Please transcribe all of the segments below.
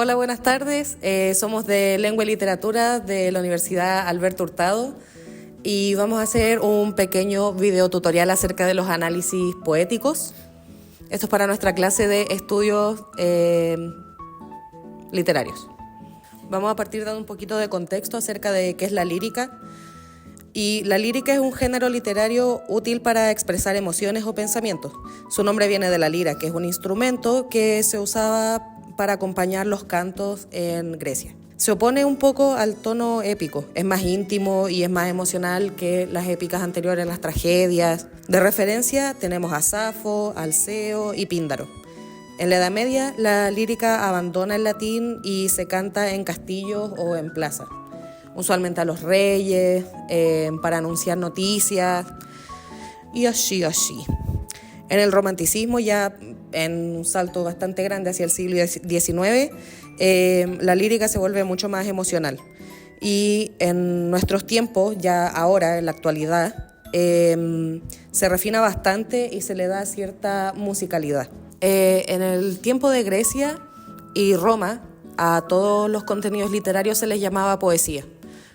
Hola, buenas tardes. Somos de Lengua y Literatura de la Universidad Alberto Hurtado y vamos a hacer un pequeño video tutorial acerca de los análisis poéticos. Esto es para nuestra clase de estudios literarios. Vamos a partir dando un poquito de contexto acerca de qué es la lírica. Y la lírica es un género literario útil para expresar emociones o pensamientos. Su nombre viene de la lira, que es un instrumento que se usaba para acompañar los cantos en Grecia. Se opone un poco al tono épico, es más íntimo y es más emocional que las épicas anteriores, las tragedias. De referencia tenemos a Safo, Alceo y Píndaro. En la Edad Media, la lírica abandona el latín y se canta en castillos o en plazas, usualmente a los reyes, para anunciar noticias y así. En el romanticismo, ya en un salto bastante grande hacia el siglo XIX, la lírica se vuelve mucho más emocional. Y en nuestros tiempos, ya ahora, en la actualidad, se refina bastante y se le da cierta musicalidad. En el tiempo de Grecia y Roma, a todos los contenidos literarios se les llamaba poesía.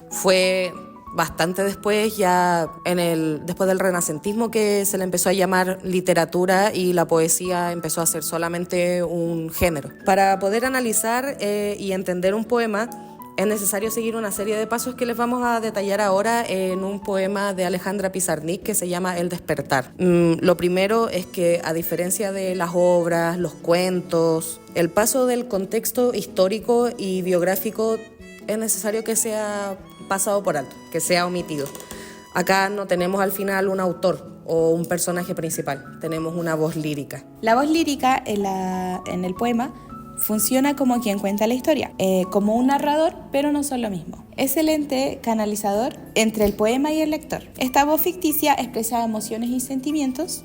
Fue bastante después, después del renacentismo, que se le empezó a llamar literatura y la poesía empezó a ser solamente un género. Para poder analizar y entender un poema es necesario seguir una serie de pasos que les vamos a detallar ahora en un poema de Alejandra Pizarnik que se llama El despertar. Lo primero es que, a diferencia de las obras, los cuentos, el paso del contexto histórico y biográfico es necesario que sea pasado por alto, que sea omitido. Acá no tenemos al final un autor o un personaje principal, tenemos una voz lírica. La voz lírica en el poema funciona como quien cuenta la historia, como un narrador, pero no son lo mismo. Es el ente canalizador entre el poema y el lector. Esta voz ficticia expresa emociones y sentimientos,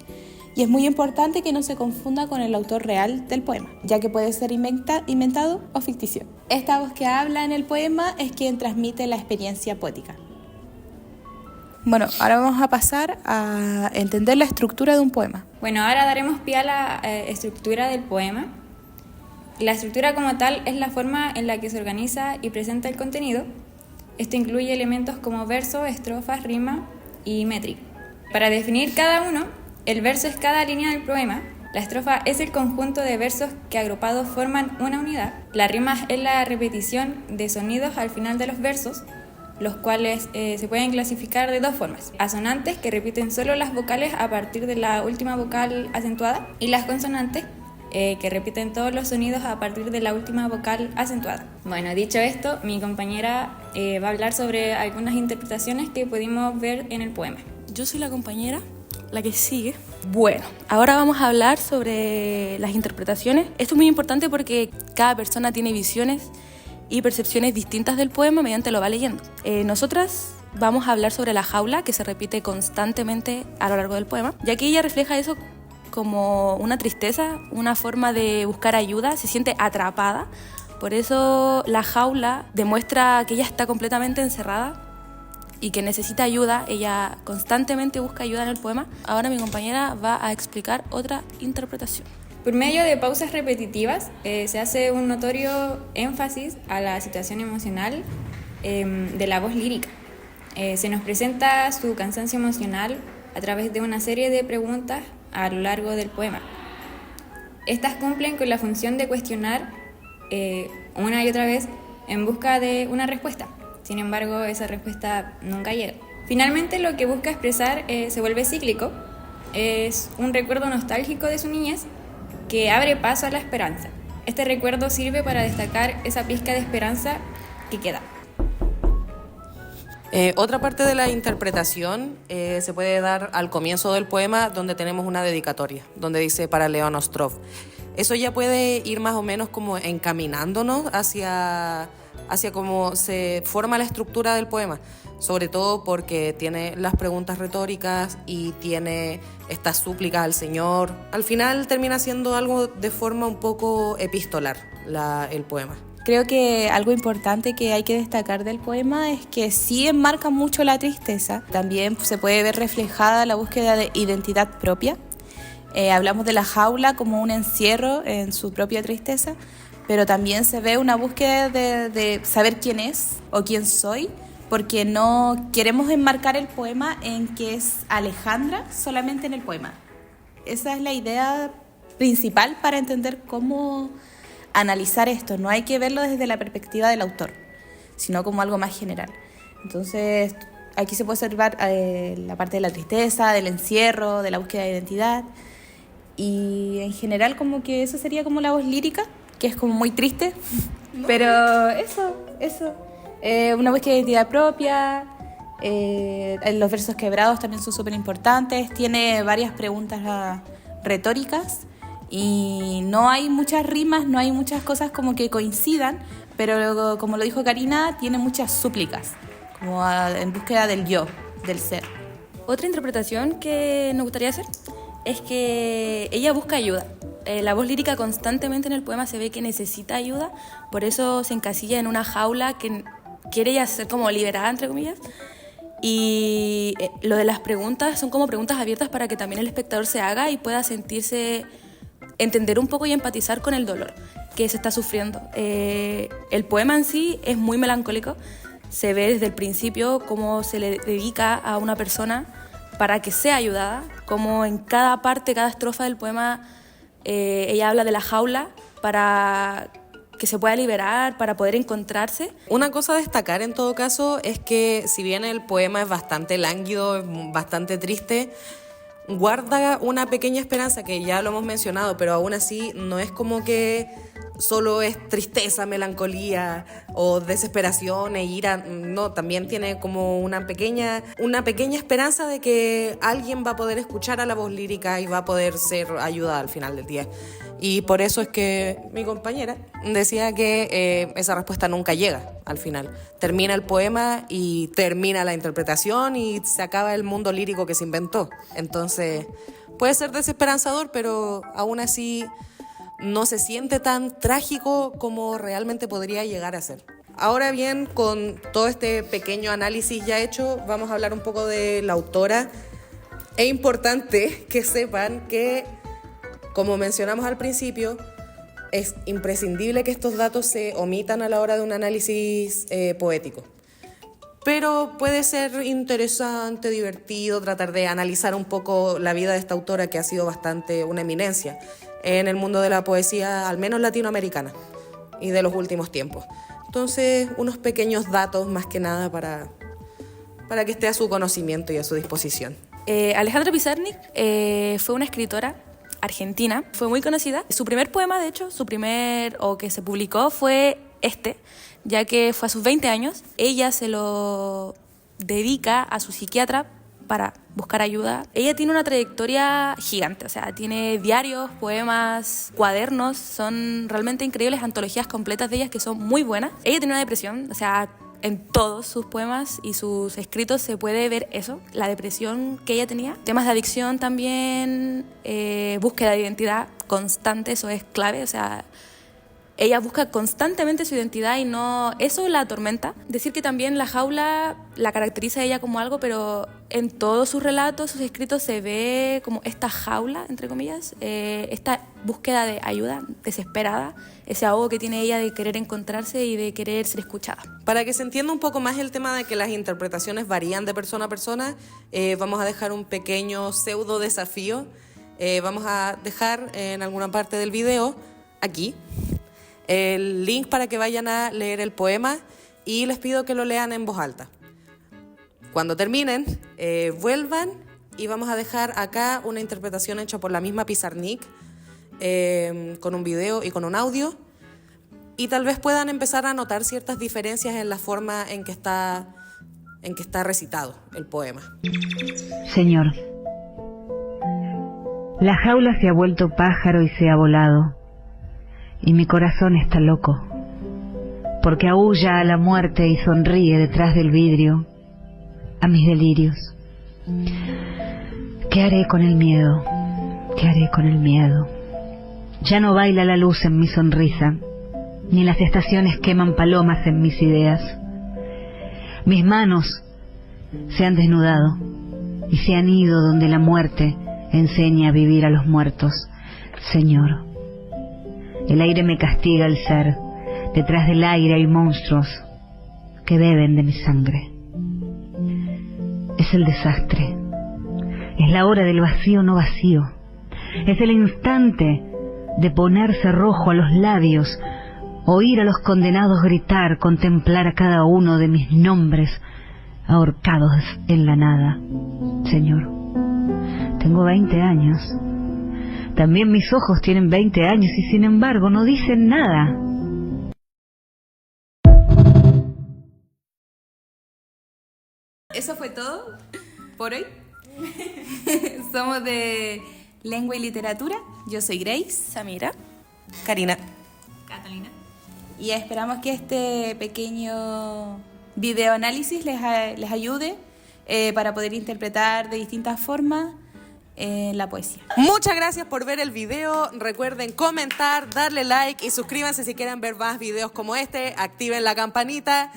y es muy importante que no se confunda con el autor real del poema, ya que puede ser inventado o ficticio. Esta voz que habla en el poema es quien transmite la experiencia poética. Bueno, ahora vamos a pasar a entender la estructura de un poema. Bueno, ahora daremos pie a la estructura del poema. La estructura como tal es la forma en la que se organiza y presenta el contenido. Esto incluye elementos como verso, estrofas, rima y métrica. Para definir cada uno, el verso es cada línea del poema, la estrofa es el conjunto de versos que agrupados forman una unidad, la rima es la repetición de sonidos al final de los versos, los cuales se pueden clasificar de dos formas: asonantes, que repiten solo las vocales a partir de la última vocal acentuada, y las consonantes, que repiten todos los sonidos a partir de la última vocal acentuada. Bueno, dicho esto, mi compañera va a hablar sobre algunas interpretaciones que pudimos ver en el poema. Yo soy la compañera, la que sigue. Bueno, ahora vamos a hablar sobre las interpretaciones. Esto es muy importante porque cada persona tiene visiones y percepciones distintas del poema mediante lo va leyendo. Nosotras vamos a hablar sobre la jaula, que se repite constantemente a lo largo del poema, ya que ella refleja eso como una tristeza, una forma de buscar ayuda, se siente atrapada. Por eso la jaula demuestra que ella está completamente encerrada y que necesita ayuda. Ella constantemente busca ayuda en el poema. Ahora mi compañera va a explicar otra interpretación. Por medio de pausas repetitivas se hace un notorio énfasis a la situación emocional de la voz lírica. Se nos presenta su cansancio emocional a través de una serie de preguntas a lo largo del poema. Estas cumplen con la función de cuestionar una y otra vez en busca de una respuesta. Sin embargo, esa respuesta nunca llega. Finalmente, lo que busca expresar se vuelve cíclico. Es un recuerdo nostálgico de su niñez que abre paso a la esperanza. Este recuerdo sirve para destacar esa pizca de esperanza que queda. Otra parte de la interpretación se puede dar al comienzo del poema, donde tenemos una dedicatoria, donde dice para León Ostrov. Eso ya puede ir más o menos como encaminándonos hacia cómo se forma la estructura del poema, sobre todo porque tiene las preguntas retóricas y tiene estas súplicas al Señor. Al final termina siendo algo de forma un poco epistolar el poema. Creo que algo importante que hay que destacar del poema es que sí enmarca mucho la tristeza. También se puede ver reflejada la búsqueda de identidad propia. Hablamos de la jaula como un encierro en su propia tristeza, pero también se ve una búsqueda de saber quién es o quién soy, porque no queremos enmarcar el poema en que es Alejandra solamente en el poema. Esa es la idea principal para entender cómo analizar esto. No hay que verlo desde la perspectiva del autor, sino como algo más general. Entonces, aquí se puede observar la parte de la tristeza, del encierro, de la búsqueda de identidad. Y en general como que eso sería como la voz lírica, que es como muy triste. Pero eso. Una búsqueda de identidad propia. Los versos quebrados también son súper importantes. Tiene varias preguntas retóricas. Y no hay muchas rimas, no hay muchas cosas como que coincidan, pero como lo dijo Karina, tiene muchas súplicas, como en búsqueda del yo, del ser. Otra interpretación que nos gustaría hacer es que ella busca ayuda. La voz lírica constantemente en el poema se ve que necesita ayuda, por eso se encasilla en una jaula que quiere ella ser como liberada, entre comillas. Y lo de las preguntas son como preguntas abiertas para que también el espectador se haga y pueda sentirse, entender un poco y empatizar con el dolor que se está sufriendo. El poema en sí es muy melancólico. Se ve desde el principio cómo se le dedica a una persona para que sea ayudada, como en cada parte, cada estrofa del poema, ella habla de la jaula para que se pueda liberar, para poder encontrarse. Una cosa a destacar en todo caso es que si bien el poema es bastante lánguido, bastante triste, guarda una pequeña esperanza que ya lo hemos mencionado, pero aún así no es como que solo es tristeza, melancolía o desesperación e ira. No, también tiene como una pequeña esperanza de que alguien va a poder escuchar a la voz lírica y va a poder ser ayudada al final del día. Y por eso es que mi compañera decía que esa respuesta nunca llega al final. Termina el poema y termina la interpretación y se acaba el mundo lírico que se inventó. Entonces puede ser desesperanzador, pero aún así no se siente tan trágico como realmente podría llegar a ser. Ahora bien, con todo este pequeño análisis ya hecho, vamos a hablar un poco de la autora. Es importante que sepan que, como mencionamos al principio, es imprescindible que estos datos se omitan a la hora de un análisis poético. Pero puede ser interesante, divertido, tratar de analizar un poco la vida de esta autora, que ha sido bastante una eminencia en el mundo de la poesía, al menos latinoamericana, y de los últimos tiempos. Entonces, unos pequeños datos más que nada para que esté a su conocimiento y a su disposición. Alejandra Pizarnik fue una escritora argentina, fue muy conocida. Su primer poema, de hecho, que se publicó fue ya que fue a sus 20 años. Ella se lo dedica a su psiquiatra para buscar ayuda. Ella tiene una trayectoria gigante, o sea, tiene diarios, poemas, cuadernos, son realmente increíbles, antologías completas de ellas que son muy buenas. Ella tiene una depresión, o sea, en todos sus poemas y sus escritos se puede ver eso, la depresión que ella tenía. Temas de adicción también, búsqueda de identidad constante, eso es clave, o sea, ella busca constantemente su identidad y no, eso la atormenta. Decir que también la jaula la caracteriza a ella como algo, pero en todos sus relatos, sus escritos se ve como esta jaula, entre comillas, esta búsqueda de ayuda desesperada, ese ahogo que tiene ella de querer encontrarse y de querer ser escuchada. Para que se entienda un poco más el tema de que las interpretaciones varían de persona a persona, vamos a dejar un pequeño pseudo desafío. Vamos a dejar en alguna parte del video, aquí, el link para que vayan a leer el poema y les pido que lo lean en voz alta. Cuando terminen, vuelvan y vamos a dejar acá una interpretación hecha por la misma Pizarnik, con un video y con un audio, y tal vez puedan empezar a notar ciertas diferencias en la forma en que está recitado el poema. Señor, la jaula se ha vuelto pájaro y se ha volado, y mi corazón está loco, porque aúlla a la muerte y sonríe detrás del vidrio a mis delirios. ¿Qué haré con el miedo? ¿Qué haré con el miedo? Ya no baila la luz en mi sonrisa, ni las estaciones queman palomas en mis ideas. Mis manos se han desnudado y se han ido donde la muerte enseña a vivir a los muertos. Señor, El aire me castiga al ser. Detrás del aire hay monstruos que beben de mi sangre. Es el desastre. Es la hora del vacío no vacío. Es el instante de ponerse rojo a los labios, oír a los condenados gritar, contemplar a cada uno de mis nombres ahorcados en la nada. Señor, tengo 20 años. También mis ojos tienen 20 años y sin embargo no dicen nada. Eso fue todo por hoy. Somos de Lengua y Literatura. Yo soy Grace. Samira. Karina. Catalina. Y esperamos que este pequeño videoanálisis les ayude para poder interpretar de distintas formas la poesía. Muchas gracias por ver el video. Recuerden comentar, darle like y suscríbanse si quieren ver más videos como este. Activen la campanita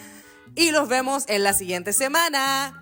y los vemos en la siguiente semana.